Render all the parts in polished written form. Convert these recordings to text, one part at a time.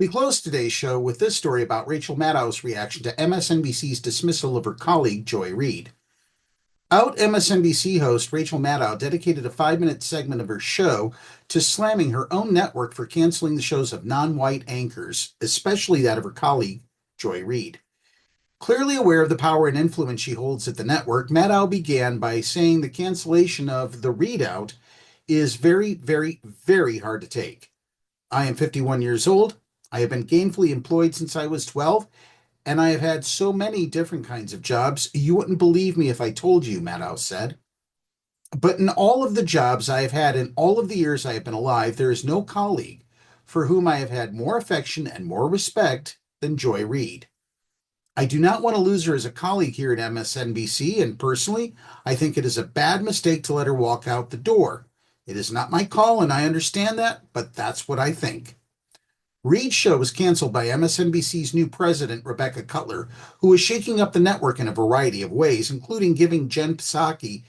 We close today's show with this story about Rachel Maddow's reaction to MSNBC's dismissal of her colleague, Joy Reid. Out MSNBC host Rachel Maddow dedicated a 5-minute segment of her show to slamming her own network for canceling the shows of non-white anchors, especially that of her colleague, Joy Reid. Clearly aware of the power and influence she holds at the network, Maddow began by saying the cancellation of the ReidOut is very, very, very hard to take. I am 51 years old. I have been gainfully employed since I was 12, and I have had so many different kinds of jobs, you wouldn't believe me if I told you, Maddow said. But in all of the jobs I have had in all of the years I have been alive, there is no colleague for whom I have had more affection and more respect than Joy Reid. I do not want to lose her as a colleague here at MSNBC, and personally, I think it is a bad mistake to let her walk out the door. It is not my call, and I understand that, but that's what I think. Reid's show was canceled by MSNBC's new president, Rebecca Cutler, who is shaking up the network in a variety of ways, including giving Jen Psaki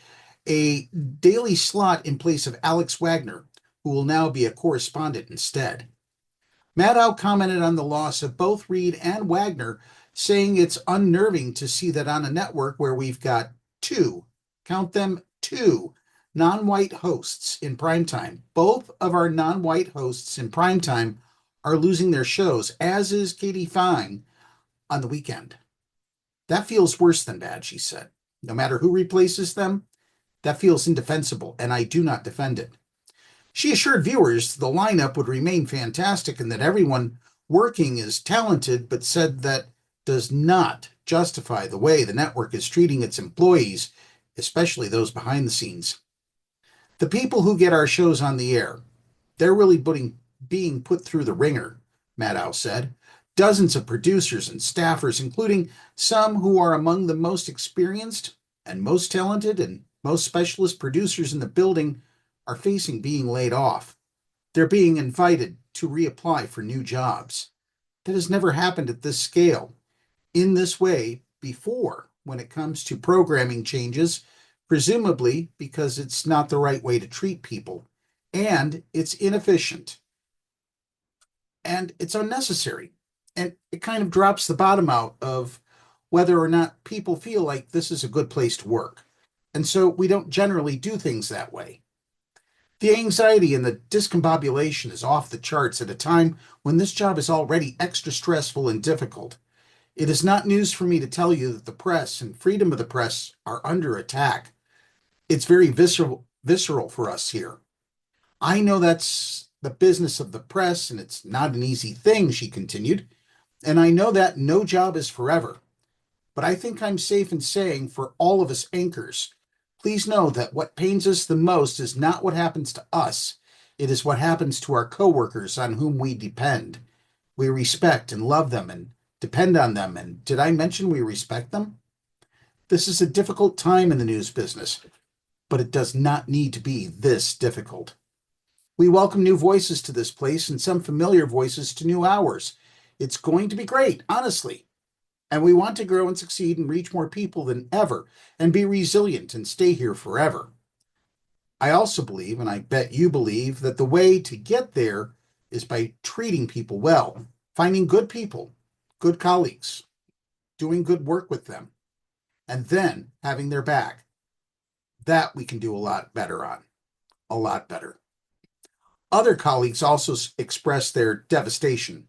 a daily slot in place of Alex Wagner, who will now be a correspondent instead. Maddow commented on the loss of both Reid and Wagner, saying it's unnerving to see that on a network where we've got two, count them two, non-white hosts in primetime. Both of our non-white hosts in primetime are losing their shows, as is Katie Fine on the weekend. That feels worse than bad, she said. No matter who replaces them, that feels indefensible, and I do not defend it. She assured viewers the lineup would remain fantastic and that everyone working is talented, but said that does not justify the way the network is treating its employees, especially those behind the scenes. The people who get our shows on the air, they're really being put through the ringer, Maddow said. Dozens of producers and staffers, including some who are among the most experienced and most talented and most specialist producers in the building, are facing being laid off. They're being invited to reapply for new jobs. That has never happened at this scale, in this way, before when it comes to programming changes, presumably because it's not the right way to treat people, and it's inefficient, and it's unnecessary, and it kind of drops the bottom out of whether or not people feel like this is a good place to work. And so we don't generally do things that way. The anxiety and the discombobulation is off the charts at a time when this job is already extra stressful and difficult. It is not news for me to tell you that the press and freedom of the press are under attack. It's very visceral for us here. I know that's the business of the press, and it's not an easy thing, she continued, and I know that no job is forever. But I think I'm safe in saying for all of us anchors, please know that what pains us the most is not what happens to us. It is what happens to our coworkers on whom we depend. We respect and love them and depend on them. And did I mention we respect them? This is a difficult time in the news business, but it does not need to be this difficult. We welcome new voices to this place and some familiar voices to new hours. It's going to be great, honestly. And we want to grow and succeed and reach more people than ever and be resilient and stay here forever. I also believe, and I bet you believe, that the way to get there is by treating people well, finding good people, good colleagues, doing good work with them, and then having their back. That we can do a lot better on, a lot better. Other colleagues also expressed their devastation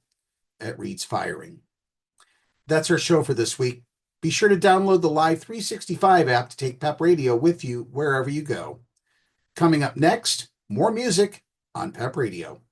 at Reid's firing. That's our show for this week. Be sure to download the Live 365 app to take Pep Radio with you wherever you go. Coming up next, more music on Pep Radio.